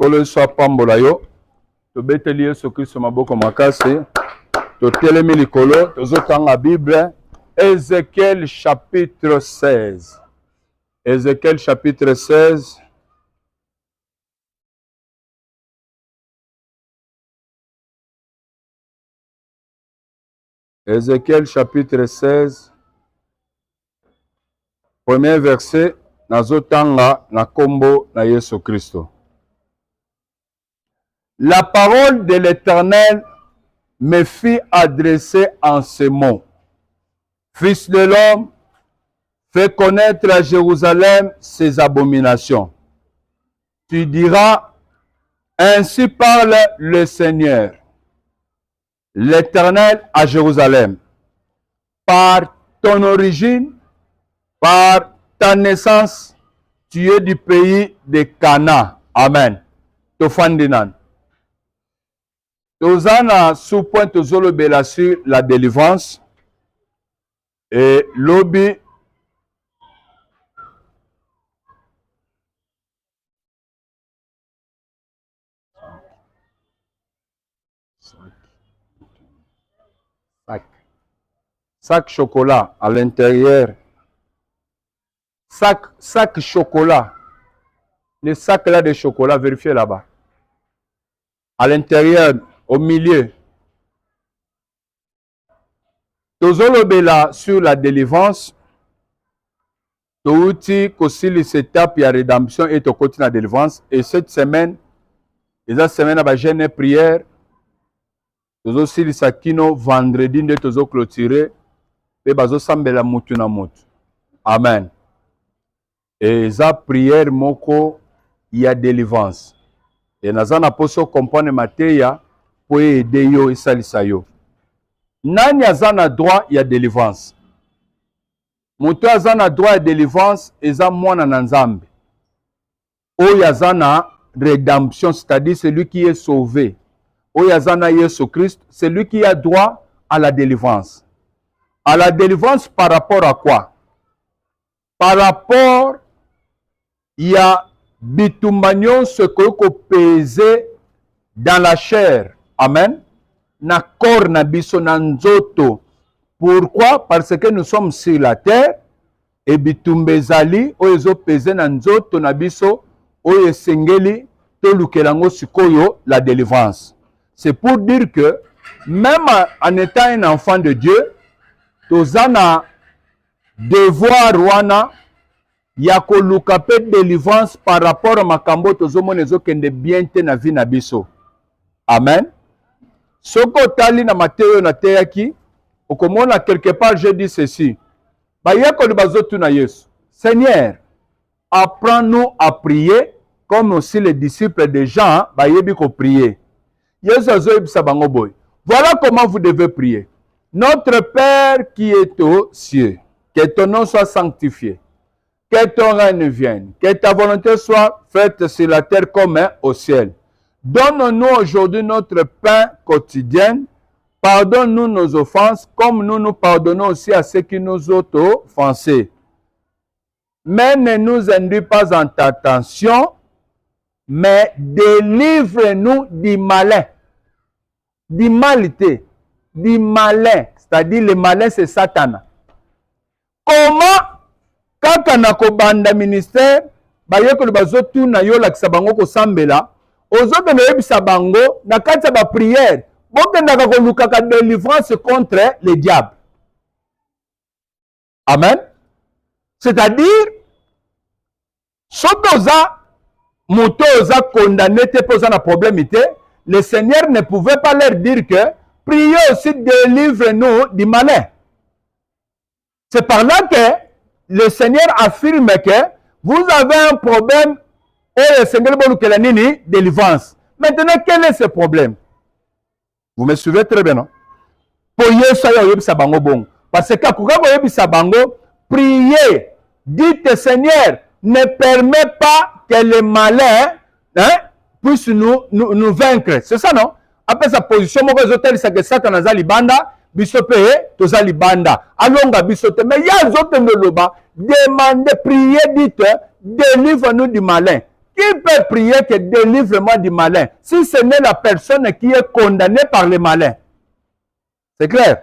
Kolo soit pambola yo. To beteli Yesu Kristo maboko makasi. To telemi likolo. Tozo tanga Bible. Ézéchiel chapitre 16. Ézéchiel chapitre 16. Ézéchiel chapitre 16. Premier verset. Nazotanga na kombo na Yesu Kristo. La parole de l'Éternel me fit adresser en ces mots. Fils de l'homme, fais connaître à Jérusalem ses abominations. Tu diras, ainsi parle le Seigneur, l'Éternel à Jérusalem. Par ton origine, par ta naissance, tu es du pays de Cana. Amen. Tofandinan. Tozana sous point tozolo bela sur la délivrance. Et lobby sac chocolat à l'intérieur. Sac chocolat. Le sac là de chocolat, vérifiez là-bas. À l'intérieur, au milieu. Tozolo bela sur la délivrance. Touti kosili s'étape ya rédemption et to continue la délivrance. Et cette semaine, la semaine à jeûne prière. Tozo sili sakino vendredi de tozo clôturer. Et bazo sambela mutu na mutu. Amen. Et za prière moko ya délivrance. Et nazana poso comprendre mateya pour aider yo et salisa yo. Nani azana droit ya délivrance. Mutu azana droit ya délivrance eza mwana na Nzambe. Oyo azana rédemption, c'est-à-dire celui qui est sauvé. Oyo azana Yesu Christ, celui qui a droit à la délivrance. À la délivrance par rapport à quoi? Par rapport, il y a bitumbanyon ce que pesé dans la chair. Amen. Na corps na biso na nzoto. Pourquoi? Parce que nous sommes sur la terre et bitumbezali oyo pesé na nzoto na biso oyo sengeli to lukelango sikoyo la délivrance. C'est pour dire que même en étant un enfant de Dieu, tozana devoir wana ya koluka pe délivrance par rapport à makambo tozomona ezokende bien te na vie na biso. Amen. Soko tali na Matthieu na teyaki, okomona quelque part je dis ceci. Bayeko li bazotu na Yesu. Seigneur, apprends-nous à prier comme aussi les disciples de Jean bayebi ko prier. Yesu azoyebisa bango boy. Voilà comment vous devez prier. Notre Père qui est aux cieux, que ton nom soit sanctifié, que ton règne vienne, que ta volonté soit faite sur la terre comme au ciel. Donne-nous aujourd'hui notre pain quotidien. Pardonne-nous nos offenses, comme nous pardonnons aussi à ceux qui nous ont offensés. Mais ne nous induis pas en tentation, mais délivre-nous du malin, du malité, du malin. C'est-à-dire le malin, c'est Satan. Comment, quand on a kobanda ministère, bayeko le bazotu na yo lakisa bango ko sambela, ozobe na yebisa bango na kati ba prière, bokendaka kolukaka délivrance contre les diables. Amen. C'est-à-dire, soki oza moto oza condamné te posa na problème te, le Seigneur ne pouvait pas leur dire que priez aussi, délivre-nous du malin. C'est par là que le Seigneur affirme que vous avez un problème et le Seigneur va nous délivrance. Maintenant, quel est ce problème? Vous me suivez très bien, non? Parce que quand priez, dites Seigneur, ne permet pas que les malins puissent nous vaincre. C'est ça, non? Après sa position, c'est que Satan a libanda, bisope, toza libanda. Alonga bisote. Mais il y a d'autres loba. Demandez, priez, dites, délivre-nous du malin. Qui peut prier que délivre-moi du malin si ce n'est la personne qui est condamnée par le malin? C'est clair?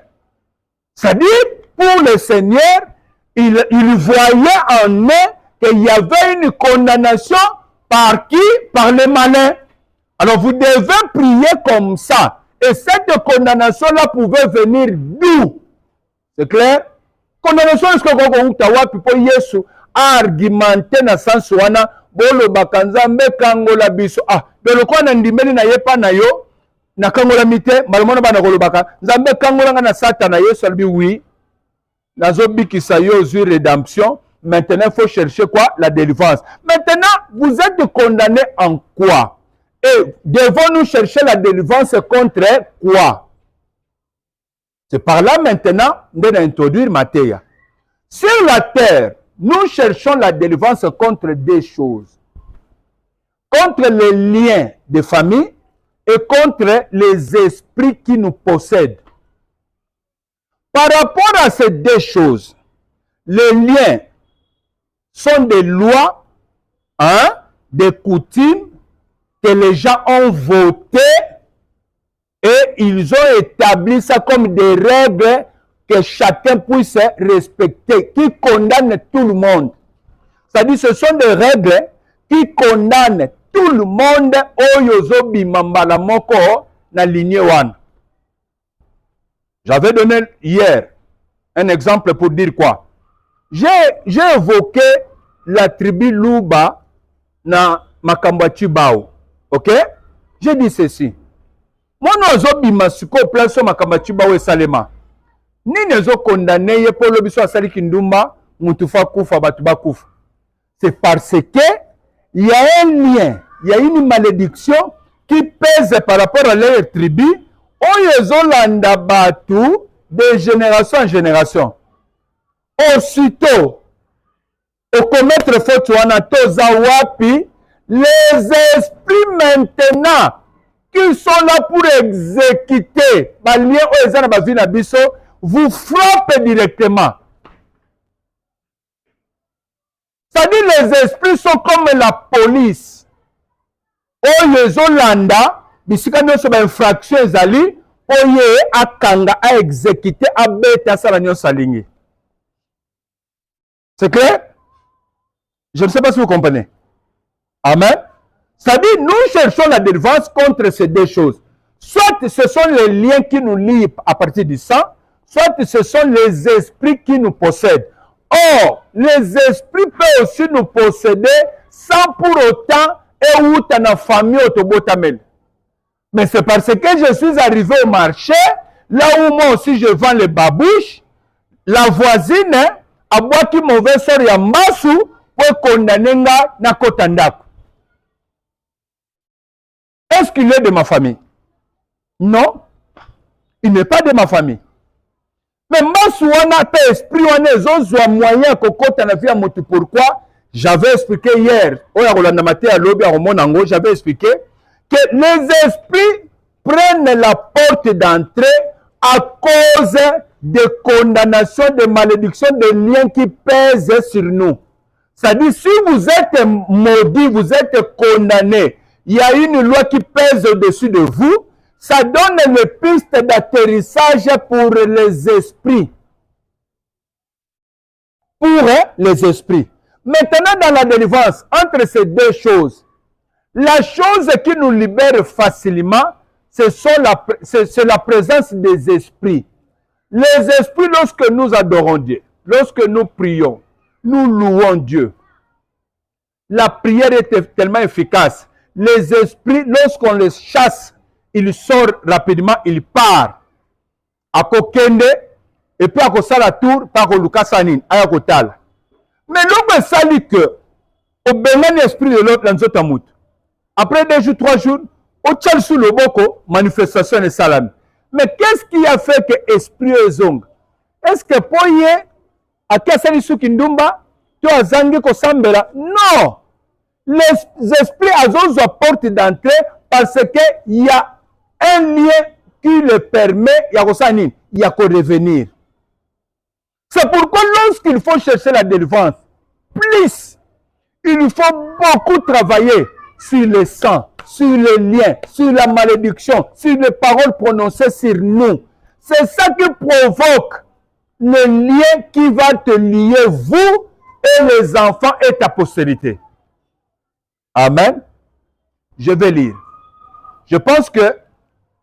C'est-à-dire, pour le Seigneur, il voyait en eux qu'il y avait une condamnation par qui? Par le malin. Alors vous devez prier comme ça. Et cette condamnation-là pouvait venir d'où? C'est clair? Condamnation, est-ce que vous avez Yesu argumenté dans le sens où bolo bakanzambe kangola biso de le quoi ndimeli na yepa na yo na kangola mite malomona bana kolobaka nzambe kangola nga na satana Yesu albi oui nazo bikisa yo zu rédemption. Maintenant il faut chercher quoi? La délivrance. Maintenant vous êtes condamné en quoi? Et devons-nous chercher la délivrance contre quoi? C'est par là maintenant de introduire Matthieu. Sur la terre, nous cherchons la délivrance contre deux choses. Contre les liens de famille et contre les esprits qui nous possèdent. Par rapport à ces deux choses, les liens sont des lois, des coutumes que les gens ont votées et ils ont établi ça comme des règles que chacun puisse respecter, qui condamnent tout le monde. C'est-à-dire ce sont des règles qui condamnent tout le monde oyozo bimambala moko na lignée wan. J'avais donné hier un exemple pour dire quoi? J'ai évoqué la tribu Luba na Makambwachi Bao. Ok? J'ai dit ceci. Mon ozo bimasiko place Makambwachi Bao et Salema. Ni nezo condamné ye pour le biso asali kindumba mutufa kufa batuba kufa. C'est parce que il y a un lien, il y a une malédiction qui pèse par rapport à leur tribu. Oyezolanda batu de génération en génération. Aussitôt, au commettre faute wana toza wapi, les esprits maintenant qui sont là pour exécuter balien oyezana bavina biso vous frappent directement. C'est-à-dire les esprits sont comme la police. Oyezolanda bisika nyonso ba infraction ezali oye akanga a exécuter abeta sala nyonso alingi. C'est clair? Je ne sais pas si vous comprenez. Amen. C'est-à-dire nous cherchons la délivrance contre ces deux choses. Soit ce sont les liens qui nous lient à partir du sang, soit ce sont les esprits qui nous possèdent. Or, les esprits peuvent aussi nous posséder sans pour autant et na famille autobotamel. Mais c'est parce que je suis arrivé au marché, là où moi aussi je vends les babouches, la voisine a boiti mauvais sort ya mbasu pour condamner nga na kotandako. Est-ce qu'il est de ma famille? Non, il n'est pas de ma famille. Mais mbasu wana pe esprit wana ezozwa moyen kokota na vie motu. Pourquoi? J'avais expliqué hier, j'avais expliqué que les esprits prennent la porte d'entrée à cause de condamnation, de malédiction, de liens qui pèsent sur nous. C'est-à-dire, si vous êtes maudit, vous êtes condamné, il y a une loi qui pèse au-dessus de vous, ça donne une piste d'atterrissage pour les esprits. Pour les esprits. Maintenant, dans la délivrance, entre ces deux choses, la chose qui nous libère facilement, c'est la présence des esprits. Les esprits, lorsque nous adorons Dieu, lorsque nous prions, nous louons Dieu, la prière est tellement efficace. Les esprits, lorsqu'on les chasse, ils sortent rapidement, ils partent. À Kokende, et puis à Kosala Tour, par Lukasanin, à Kotal. Mais l'homme sali que, au bénin esprit de l'autre, l'anzotamut. Après 2 jours, 3 jours, au tchal sous le boko, manifestation de salam. Mais qu'est-ce qui a fait que esprit ezong? Est-ce que Poye, à Kassali Soukindumba, tu as zangé Kosambela? Non! Les esprits azos à porte d'entrée parce qu'il y a un lien qui le permet, il y a qu'à revenir. C'est pourquoi lorsqu'il faut chercher la délivrance, plus, il faut beaucoup travailler. sur le sang, sur le lien, sur la malédiction, sur les paroles prononcées sur nous. C'est ça qui provoque le lien qui va te lier, vous et les enfants et ta postérité. Amen. Je vais lire. Je pense que,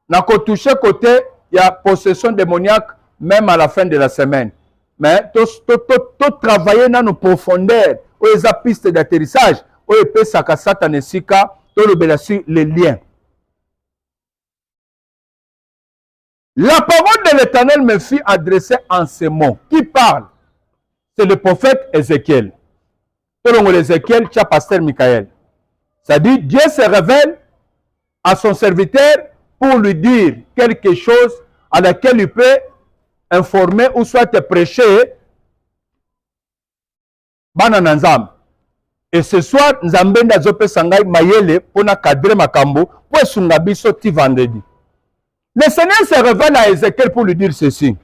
dans le touché côté, il y a possession démoniaque, même à la fin de la semaine. Mais, tout travailler dans nos profondeurs, où il y a pistes d'atterrissage, où il peut s'accasser Nesika, tout le liens. La parole de l'Éternel me fut adressée en ces mots. Qui parle? C'est le prophète Ézéchiel. Selon Ézéchiel, tu as pasteur Michael. Ça dit, Dieu se révèle à son serviteur pour lui dire quelque chose à laquelle il peut informer ou soit te prêcher. Banananzam. Et ce soir, Nzambe Ndazope Sangai Mayele pour na cadre makambo pour sungabiso ti vendredi. Le Seigneur se révèle à Ézéchiel pour lui dire ceci.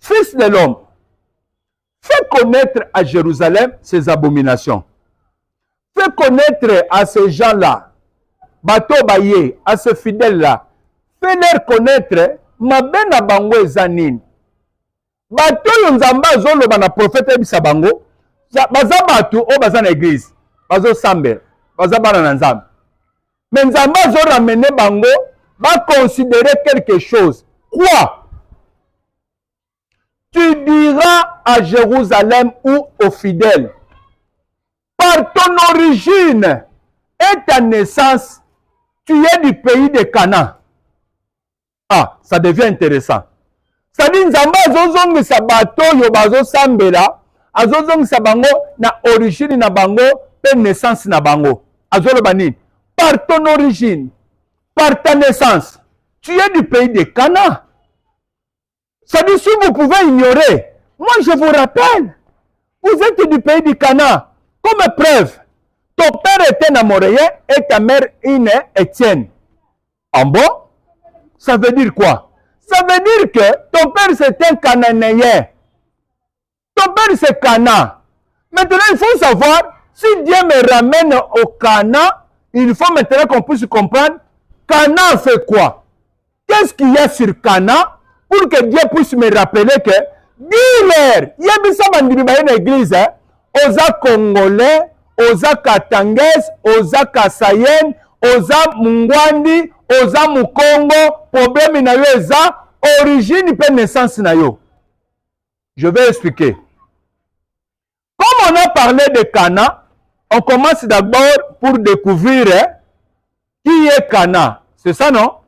Fils de l'homme, fais connaître à Jérusalem ses abominations. Fais connaître à ces gens-là, Bato Baye, à ces fidèles-là, fais-leur connaître ma bena bango ezanin. Bato yonzamba zolo bana prophète bisabango, baza bato o baza na église, bazo sambe, baza bana na nzambe. Mais nzamba zo ramener bango, va considérer quelque chose. Quoi? Tu diras à Jérusalem ou aux fidèles, par ton origine et ta naissance, tu es du pays de Canaan. Ah, ça devient intéressant. Ça dit, Nzamba azozongi sa bato yo bazo sambela, azozongi sa bango na origine na bango, pe naissance na bango. Azolo bani, par ton origine, par ta naissance, tu es du pays de Canaan. Ça dit, si vous pouvez ignorer, moi je vous rappelle, vous êtes du pays de Canaan. Comme preuve, ton père était Namoréen et ta mère une Étienne. En bon? Ça veut dire quoi? Ça veut dire que ton père c'est un Cananéen. Ton père c'est Canaan. Maintenant, il faut savoir, si Dieu me ramène au Canaan, il faut maintenant qu'on puisse comprendre Canaan fait quoi? Qu'est-ce qu'il y a sur Canaan pour que Dieu puisse me rappeler que dis-leur, il y a bisa bandimi ba une église, oza Congolais, oza Katangès, oza Kasayen, oza Mungwandi, oza Mukongo, problème na yo eza origine pe naissance na yo. Je vais expliquer. Comme on a parlé de Canaan, on commence d'abord pour découvrir qui est Canaan. C'est ça, non?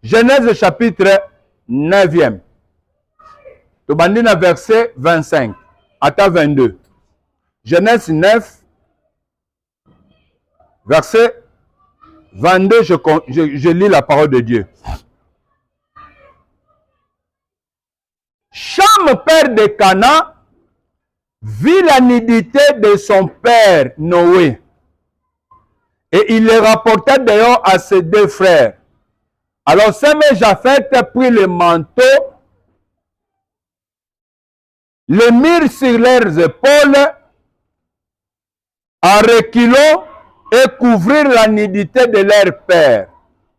Genèse chapitre 9e. Tobandina verset 25 à 22. Genèse 9, verset 22, je lis la parole de Dieu. Cham, père de Canaan, vit la nudité de son père Noé. Et il le rapporta d'ailleurs à ses deux frères. Alors Sem et Japheth prit le manteau, le mirent sur leurs épaules, en reculant et couvrirent la nudité de leur père.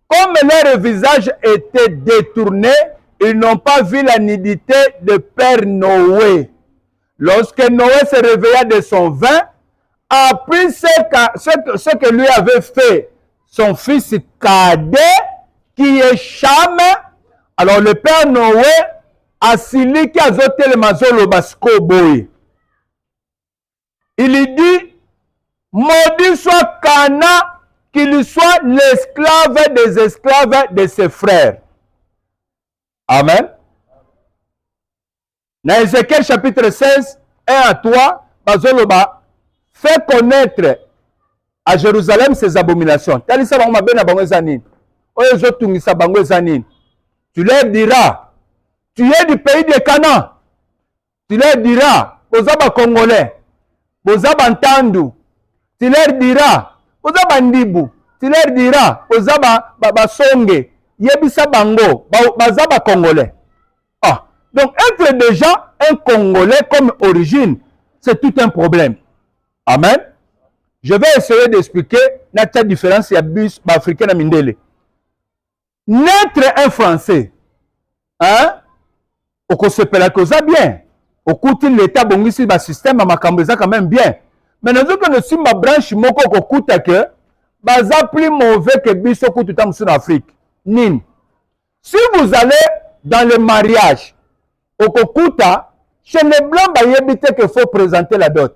Comme leur visage était détourné, ils n'ont pas vu la nudité de père Noé. Lorsque Noé se réveilla de son vin, apprit ce que lui avait fait son fils cadet, qui est Cham. Alors le père Noé a siliki azote le mazolo basko boy. Il lui dit, maudit soit Canaan, qu'il soit l'esclave des esclaves de ses frères. Amen. Dans Ézéchiel chapitre 16, 1 à 3, bazoloba, fait connaître à Jérusalem ses abominations. Talisa bango bena bango zanine. Tu leur diras, tu es du pays de Canaan. Tu leur diras, Bozaba Congolais, Bozaba Ntandu. Tu leur diras, Bozaba Ndibu. Tu leur diras, Bozaba Songe, Yebisa Bango, Bazaba Congolais. Ah, donc être déjà un Congolais comme origine, c'est tout un problème. Amen. Je vais essayer d'expliquer la différence ya bus africain na mindele. Naître un Français, hein? Oko sepela koza bien. Okuti l'état bongisi ba système ma makambo eza quand même bien. Mais nous que nous sommes ma branche moko kokuta que baza plus mauvais que biso kutu tam sur Afrique. Nin. Si vous allez dans le mariage, au kokuta, chez les blancs ba yebite que faut présenter la dot.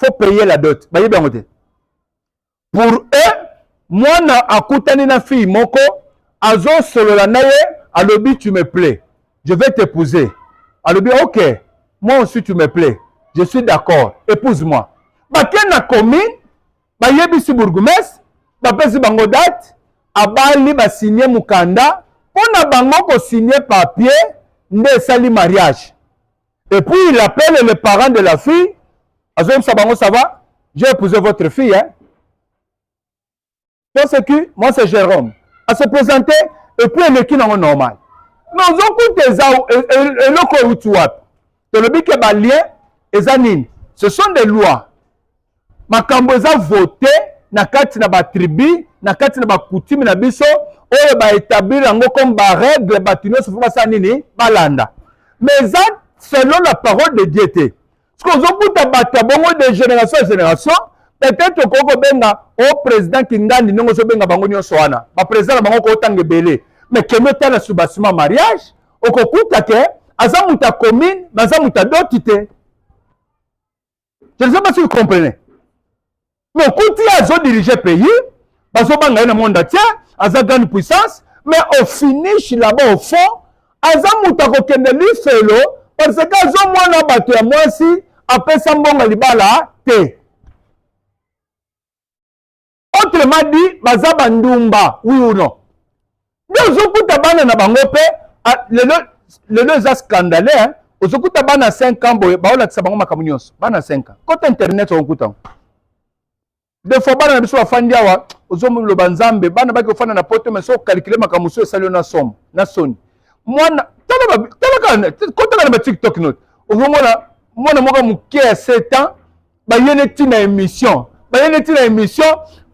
Faut payer la dot. Ba yebi ngote. Pour eux, moi na akutani na fille moko azo solo la naye alobi tu me plais. Je vais t'épouser. Alobi OK. Moi aussi tu me plais. Je suis d'accord. Épouse-moi. Ba ken na commune, ba yebi si bourgmestre, ba pesi bango date, abali ba signer mukanda, pona bango ko signer papier, nde sali mariage. Et puis il appelle les parents de la fille. Azom Sabango, ça va? J'ai épousé votre fille, hein? Parce que moi c'est Jérôme. À se présenter, et puis elle est qui non normal. Mais on compte des gens, et le co-outouap. De le bique balien, et zanine. Ce sont des lois. Ma kamboza voté, na kati na ba tribu, na kati na ba coutume na biso, oyo ba établir yango comme ba règle, ba tino, se faut ça nini, balanda. Mais ça, selon la parole de Dieu, parce qu'on a battu de génération en génération, peut-être que benga au président Kingani non so benga bango nyonso wana. Ba président bango ko tangebele. Mais kemeta na subasima mariage, okokuta ke azamuta commune, bazamuta dotité. Je ne sais pas si vous comprenez. Mais kuti azo diriger pays, bazo banga na monde entier, aza grande puissance, mais au finish là-bas au fond, azamuta ko kendeli felo parce que azo mwana bato ya mwasi apesa mbonga libala te. Autrement dit, baza bandumba, oui ou non. Donc, ozokuta bana na bango pe, le deux scandaleux, hein. Ozokuta bana 5 ans, baola tsa bango makambo nyonso, bana 5 ans. Côté internet ozokuta. Des fois bana na biso bafandi awa, ozomulo banzambe, bana baki ofana na poto mais so calculer makambo so esali na somme, na soni. Mwana, tala na TikTok note. Ozomona mwana moko muke ya 7 ans, bayene tina émission. Bayene tina émission,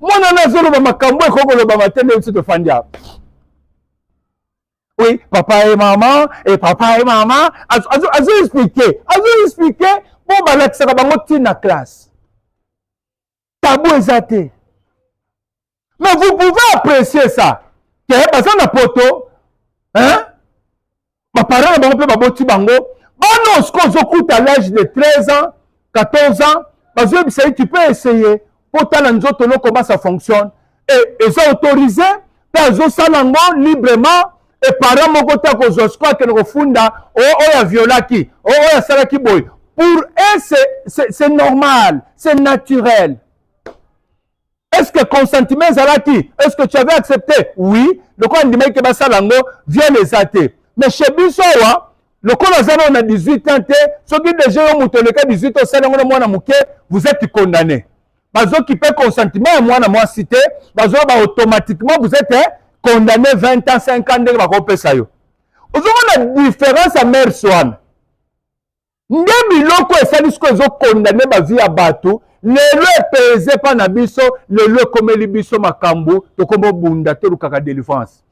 mwana na zolo ba makambo ekoko lo ba matende biso to fandi awa. Oui, papa et maman, azo expliquer, bon balakisa bango tina classe. Tabou ezate. Mais vous pouvez apprécier ça. Que baza na poto, hein? Ma parents bango pe baboti bango, bano sko zokuta à l'âge de 13 ans, 14 ans, bazo tu peux essayer pour tala nzoto no comment ça fonctionne et ils autorisé, bazo salango librement. Et parents mon côté ko zosko ke no funda o ya violaki o ya salaki boy pour eux c'est normal, c'est naturel. Est-ce que consentement zalaki? Est-ce que tu avais accepté? Oui, le quoi dit que ba salango vient les athées. Mais chez biso wa le quoi on a 18 ans ce qui déjà au mutoleka 18 ans salango mwana muke vous êtes condamné. Bazo qui peut consentement moi na moi cité bazo ba automatiquement vous êtes condamné 20 ans, 50 ans, va couper ça. Vous avez la différence à mère Swan. Ndemi loko esali sko zo condamné ba vie à bateau, le pesé pas na biso, le komeli biso makambo, to kombo bunda to lukaka délivrance.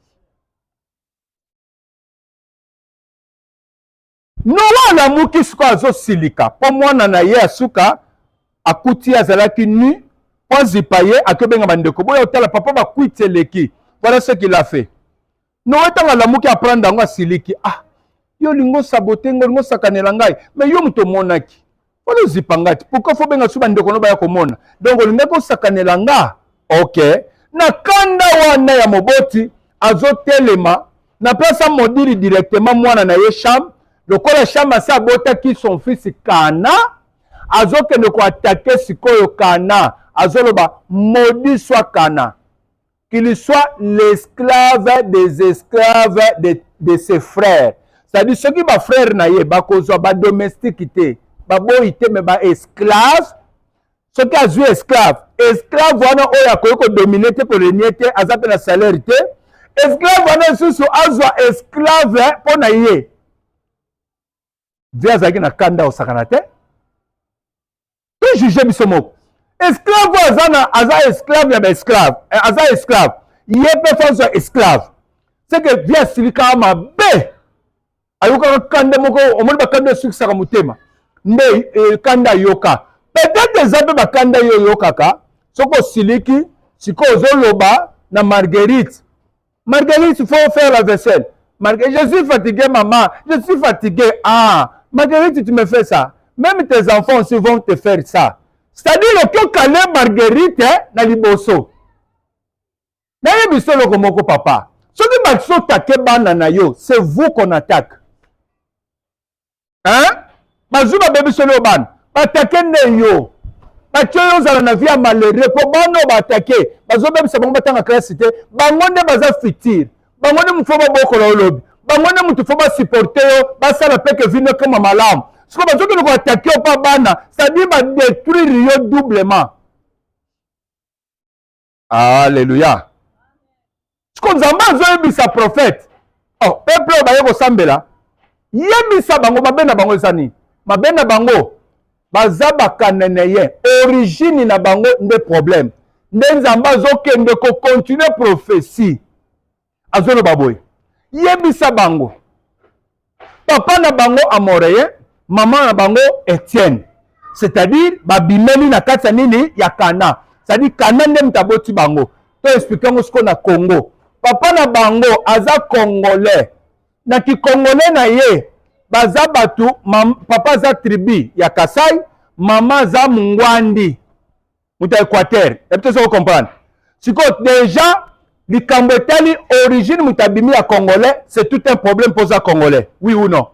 No wana muki sko zo silika, po mwana na ye asuka akuti azalaki nu, po zipaye akebenga bandeko boya otala papa ba kwiteleki. Voilà ce qu'il a fait. Nous étant à l'amour qui apprend dans la siliki. Ah, yo lingo saboté, lingo sakanela ngai. Mais yo muto monaki. Voilà zipangati. Pourquoi faut bien suba ndeko no ba komona. Donc lingo ko sakanela nga. OK. Na kanda wana ya moboti azotelema na place modiri directement mwana na ye chambre. Le kola chambre sa botaki son fils Kana. Azoke ne ko attaquer sikoyo Kana. Azoloba maudit soit Kana. Qu'il soit l'esclave des esclaves de ses frères. C'est-à-dire, ceux qui sont frères, ils sont domestiques, mais esclaves. Ceux qui sont esclaves. Esclaves, ils sont dominés pour régner, ils ont la salaire. Esclaves, ils sont esclaves pour naïe. Dieu a dit na kanda au sakanate. Tout juger bisomo. Esclave aza esclave ya ba esclave. Aza esclave. Yepe fonso esclave. C'est que via silika mabe. Ayuka kande moko omoni bakande sukisaka mutema. Nde kanda yoka. Peut-être ezape bakanda yo yokaka. Soko siliki, siko ozoloba na Marguerite. Marguerite, il faut faire la vaisselle. Marguerite, je suis fatigué, maman. Je suis fatigué. Ah, Marguerite, tu me fais ça. Même tes enfants aussi vont te faire ça. C'est-à-dire que calé Marguerite, na liboso. Naye biso loko moko papa. Ce qui m'a so take banana yo, c'est vous qu'on attaque. Hein? Bazuba bébé solo ban. Attaquer ne yo. Batyo yo zala na vie malheureux. Pour bano ba attaquer. Bazo bébé c'est bon batanga classe cité. Bangonde baza fitir. Bangonde mufoba boko la lobby. Bangonde mutu foba supporter yo. Basa la peke vino comme malam. Ce que bazo que nous attaquer au pas bana. C'est-à-dire ba détruire yo doublement. Alléluia. Ce qu'on zamba zo sa prophète. Oh, peuple ba yeko sambela. Yebisa bango mabena bango ezani. Mabena bango baza bakaneneye origine na bango nde problème. Nde nzamba zokende ko continuer prophétie. Azolo baboy. Yebisa bango. Papa na bango Amoreye, maman na bango Etienne. C'est-à-dire babimeli na kati nini ya Kana. C'est-à-dire Kana nde mtaboti bango. To expliquer ngo siko na Congo. Papa na bango aza Congolais. Na ki Congolais na ye baza batu papa za tribu ya Kasai, mama za Mungwandi muta Équateur. Peut-être ça vous comprendre. Siko déjà likambo etali origine mutabimi ya Congolais, c'est tout un problème pour za Congolais. Oui ou non?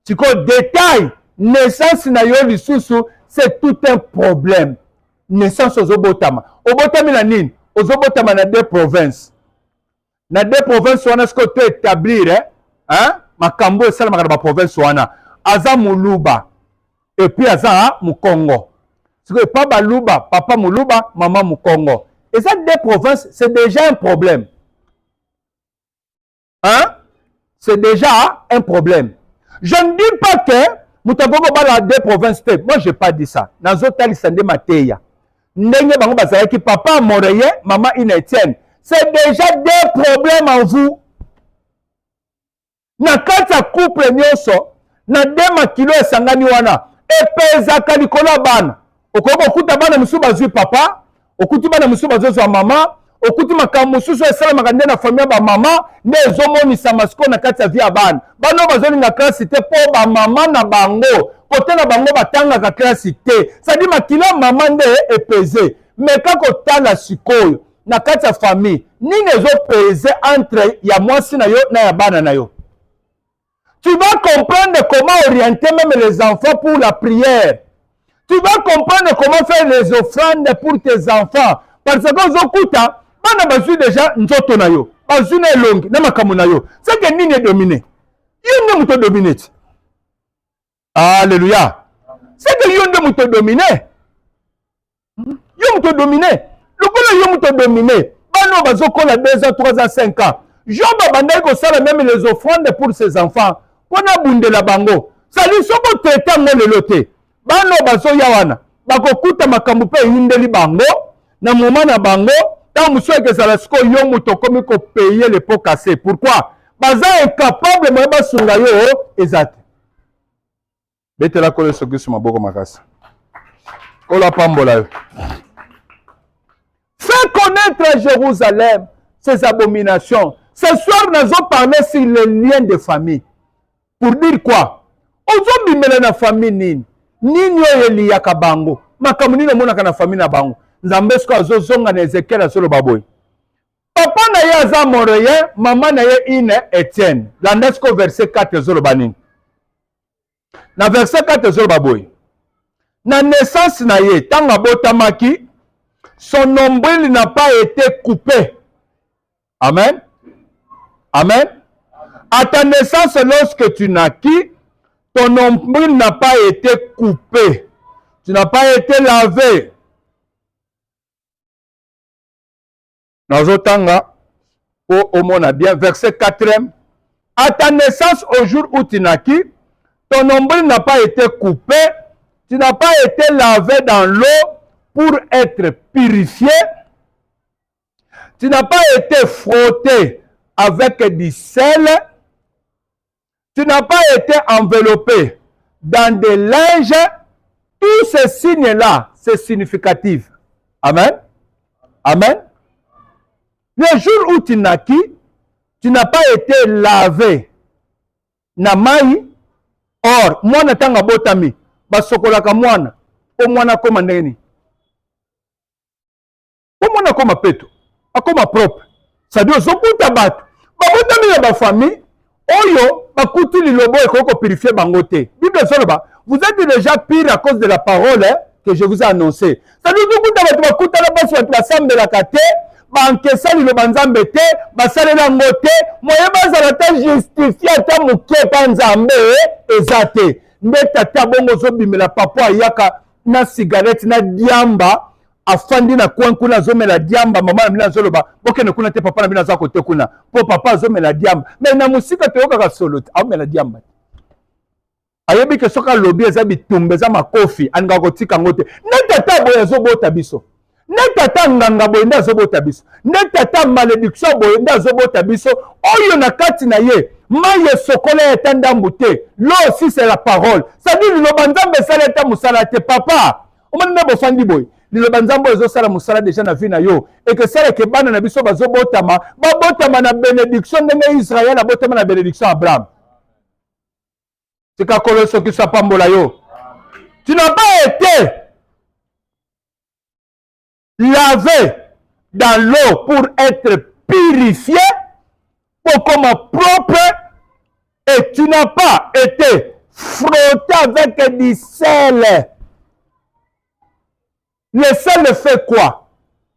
Siko détail naissance na yo lisusu, c'est tout un problème. Naissance ozobotama. Obotami na nini? Ozobotama na deux provinces. Na deux provinces wana siko to établir hein? Makambo esala makana province wana aza Muluba et puis aza Mukongo. C'est pas Baluba, papa Muluba, maman Mukongo. Et ça deux provinces, c'est déjà un problème. Hein? C'est déjà un problème. Je ne dis pas que Mutagogo bala deux provinces. Moi je n'ai pas dit ça. Nazotali sande mateya. Ndenge bango bazaya ki papa Moreye, maman Inetienne. C'est déjà deux problèmes en vous. Na kati ya couple nyonso na dema kilo esangani wana epezaka likolo ya bana okoki okuta bana mosusu bazwi papa okuti bana mosusu bazozwa mama okuti makambo mosusu esalamaka nde na famille ya bamama nde ezomonisama sikoyo na kati ya vie ya bana bana oyo bazolinga klasi te mpo bamama na bango kote na bango batangaka klasi te sadi makilo ya mama nde epeze meka kotala sikoyo na kati ya famille nini ezopeze entre ya mwasi na yo na ya bana na yo. Tu vas comprendre comment orienter même les enfants pour la prière. Tu vas comprendre comment faire les offrandes pour tes enfants. Parce que Zokuta, bana bazu déjà nzoto na yo. Bazu na elongi, na makamu na yo. C'est que nini est dominé. Yon ne mouto dominé. Alléluia. C'est que yon ne mouto dominé. Yon mouto dominé. Le bon yon mouto dominé. Bano bazo kola 2 ans, 3 ans, 5 ans. Job abandonne ko sala même les offrandes pour ses enfants. Pona bunde la bango. Sali soko traiter ngo lelo te. Bano bazo yawana. Bakokuta makambu pe yindeli bango. Na moment na bango. Tant muso ke sala siko yo muto komi ko payer les pots cassés. Pourquoi? Baza incapable mo ba sunga yo ezate. Bete la kole soki suma boko makasa. Ola pambola yo. Fais connaître à Jérusalem ses abominations. Ce soir, nous allons parler sur les liens de famille. Pour dire quoi? Ozo bimela na famille nini? Nini yo liya kabango? Makamu nini mona kana famille na bango? Nzambe sko azo zonga na Ezekiel asolo baboy. Papa na ye aza Moreye, mama na ye ine Etienne. Landesko verset 4 zolo banini. Na verset 4 zolo baboy. Na naissance na ye, tanga botamaki, son nombril n'a pas été coupé. Amen. Amen. À ta naissance, lorsque tu naquis, ton nombril n'a pas été coupé. Tu n'as pas été lavé. Nazotanga, au monde bien, verset 4e. À ta naissance, au jour où tu naquis, ton nombril n'a pas été coupé. Tu n'as pas été lavé dans l'eau pour être purifié. Tu n'as pas été frotté avec du sel. Tu n'as pas été enveloppé dans des linges. Tous ces signes-là, c'est significatif. Amen. Amen. Le jour où tu naquis, tu n'as pas été lavé. Na mai, or, mwana tanga botami, basokolaka mwana, o mwana koma ndeni. O mwana koma peto, akoma propre. C'est-à-dire, zokuta batu, babotami na ba famille, oyo, bakuti lilobo ekoko purifier bangote. Bible soloba, vous êtes déjà pire à cause de la parole que je vous ai annoncée. C'est-à-dire, zokuta batu bakuta la basi batu basambela kate, bankesa liloba nzambe te, basalela ngote, moye bazala ta justifier ta mukepa nzambe ezate. Nde tata bongo zo bimela papa yaka na cigarette na diamba afandi na coin kuna zomela diamba mama na mina zoloba bokene kuna te papa na mina za kote kuna po papa zomela diamba mais na musika te yoka solo amela diamba ayebi ke soka lobi eza bitumbe za makofi anga kotika ngote na tata boye zo bota biso ne tata nganga boye nda zo bota biso ne tata malédiction boye nda zo bota biso oyo na kati na ye maye sokola etanda mbute lo aussi c'est la parole ça dit lo banzambe sala ta musala te papa o mande bo fandi boye liloba nzambe ezosala mosala deja na vie na yo et que sala ke bana na biso bazobotama babotama na bénédiction ndenge Israël abotama na bénédiction Abraham. Tika kolo soki sa pambola yo. Tu n'as pas été lavé dans l'eau pour être purifié pour comme propre et tu n'as pas été frotté avec du sel. Le sel fait quoi?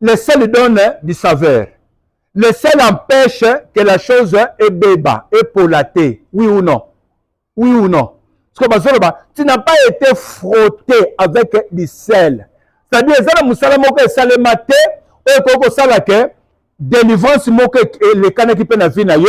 Le sel donne du saveur. Le sel empêche que la chose est béba, est polatée. Oui ou non? Oui ou non? Parce que tu n'as pas été frotté avec du sel. C'est-à-dire, ça le musala moko et salemate, et koko salake, délivrance moko le kana qui peut na vie na yo,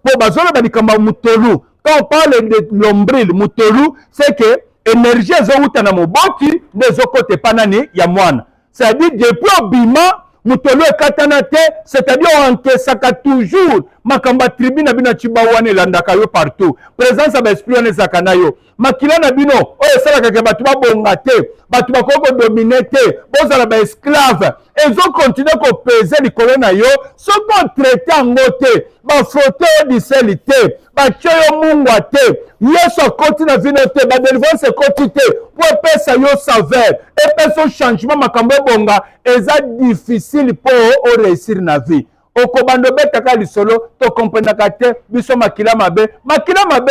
pour bazolo badikamba mutolu. Quand on parle de l'ombril, mutolu, c'est que énergie ezouta na moboki nezokote panani ya mwana. C'est-à-dire depuis obima mutolo ekatana te, c'est-à-dire on enkesaka toujours makamba tribu na bina chibawane landaka yo partout. Présence ba esprit on ezaka na yo. Makila na bino oyo esalaka ke batu babonga te, batu bakoko dominer te, bozala ba esclave. Ezo continuer ko peser likolo na yo, soko traiter yango te, ba frotter du sel te, ba tchoyo mungwa te. Yesu akoti na vino te, ba délivrance ekoti te, po epesa yo saveur, epesa changement makambo bonga, eza difficile po o réussir na vie. Okobando betaka lisolo, to komprenaka te, biso makila mabe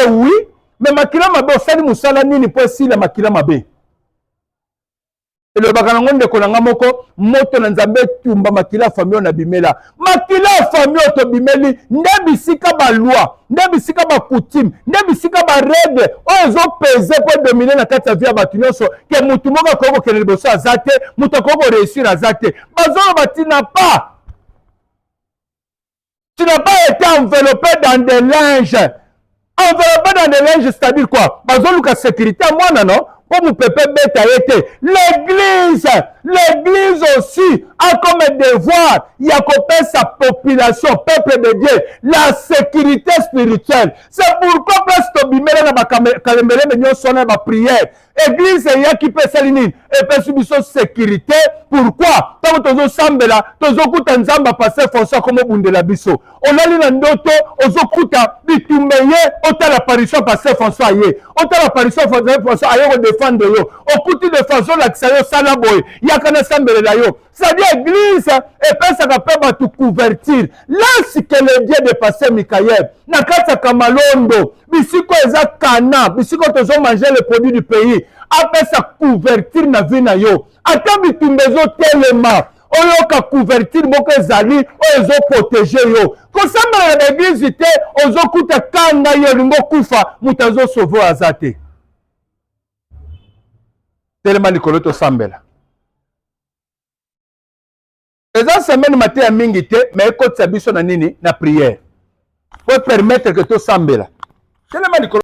oui, mais makila mabe osali musala nini po esila makila mabe. Le bakalango ndeko na ngamoko moto na nzambe tumba makila famille na bimela makila famille to bimeli ndebisika ba loi ndebisika ba coutume ndebisika ba règle ozo peser pour dominer na kati ya vie ya batu nyonso ke mutu moko koko kene liboso azate mutu koko réussir azate bazolo batina pas. Tu n'as pas été enveloppé dans des linges. Enveloppé dans des linges, c'est-à-dire quoi? Bazolo ka sécurité moi non. L'église aussi a comme devoir, il y a coupé sa population, peuple de Dieu, la sécurité spirituelle. C'est pourquoi presque bimela na bakalembele menyo sona ba prière. Église il y a qui peut salinine et peut subir sécurité. Pourquoi? Tant que tozo sambela, tozo kuta nzamba passer François comme bundela biso. On a li ndoto, ozo kuta bitumbeye, ota l'apparition passer François yé. Ota l'apparition François ayo défendre yo. Okuti de façon la kisayo sala boy. Yakana sambela yo. C'est-à-dire église et puis ça va pas tout convertir. Là c'est que le Dieu de passer Mikaël. Nakata kamalondo. Bisiko eza kana, bisiko tozo manger les produits du pays. Après ça convertir na vie na yo. Ata bitumbezo telema. Oyo ka convertir moko ezali, oyo protéger yo. Kosamba na église te, ozo kuta kanga yo lingo kufa, mutazo sauver azate. Telema likolo to sambela. Eza semaine matin ya mingi te, mais ekotisa biso na nini na prière. Pour permettre que to sambela. Telema likolo